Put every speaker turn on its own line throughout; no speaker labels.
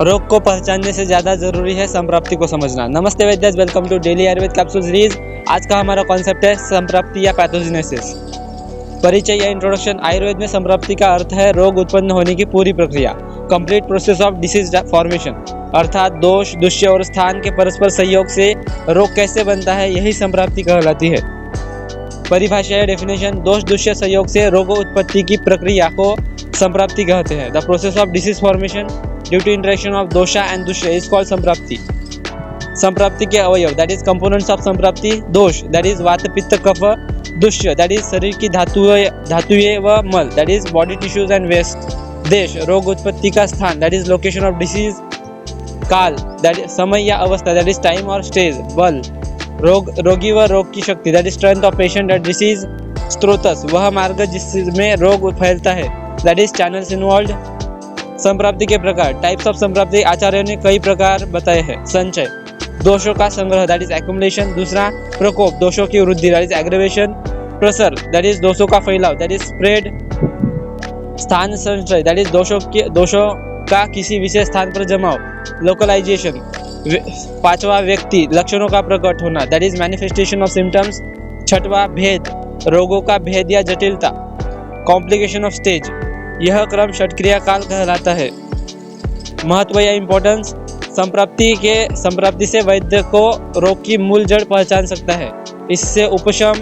रोग को पहचानने से ज़्यादा जरूरी है संप्राप्ति को समझना। नमस्ते vaidyas, welcome to daily Ayurveda capsule series. आज का हमारा कॉन्सेप्ट है संप्राप्ति या पैथोजेनेसिस। परिचय या इंट्रोडक्शन। आयुर्वेद में संप्राप्ति का अर्थ है रोग उत्पन्न होने की पूरी प्रक्रिया, complete process of disease formation, अर्थात दोष, दुष्य और स्थान के परस्पर सहयोग से रोग कैसे बनता है, यही संप्राप्ति कहलाती है। परिभाषा या डेफिनेशन। दोष दुष्य सहयोग से रोग उत्पत्ति की प्रक्रिया को संप्राप्ति कहते हैं। The process of disease formation due to interaction of dosha and dushya is called samprapti. संप्राप्ति के अवयव that is components of samprapti. दोष दैट इज वात पित्त कफ। दुष्य दैट इज शरीर की धातुएं व मल that is body tissues and waste. देश रोग उत्पत्ति का स्थान that is location of disease. काल दैट समय या अवस्था दैट इज टाइम और स्टेज। बल रोगी व रोग की शक्ति that is strength of patient at disease. स्त्रोतस वह मार्ग जिसमें रोग फैलता है दैट इज चैनल्स इन्वॉल्व्ड। संप्राप्ति के प्रकार। टाइप्स ऑफ संप्राप्ति आचार्यों ने कई प्रकार बताए हैं। संचय दोषों का संग्रह दैट इज एक्युमुलेशन। दूसरा प्रकोप दोषों की वृद्धि दैट इज एग्रेवेशन। प्रसर दैट इज दोषों का फैलाव दैट इज स्प्रेड। स्थान संचय दैट इज दोषों का किसी विशेष स्थान पर जमाव लोकलाइजेशन। पांचवा व्यक्ति लक्षणों का प्रकट होना that is manifestation of symptoms. छठवां भेद रोगों का भेद या जटिलता कॉम्प्लिकेशन ऑफ स्टेज। यह क्रम षटक्रिया काल कहलाता है। महत्व या इम्पोर्टेंस। संप्राप्ति से वैद्य को रोग की मूल जड़ पहचान सकता है। इससे उपशम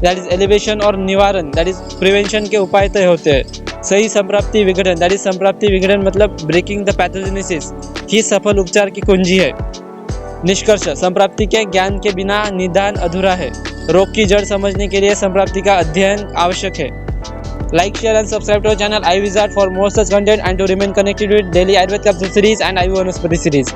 दैट इज एलिवेशन और निवारण दैट इज प्रिवेंशन के उपाय तय होते हैं। सही संप्राप्ति विघटन दैट इज संप्राप्ति विघटन मतलब ब्रेकिंग द पैथोजेनेसिस ही सफल उपचार की कुंजी है। निष्कर्ष संप्राप्ति के ज्ञान के बिना निदान अधूरा है। रोग की जड़ समझने के लिए संप्राप्ति का अध्ययन आवश्यक है। Like, share and subscribe to our channel iWizard for more such content and to remain connected with daily Ayurveda capsule series and IU Vanaspati series.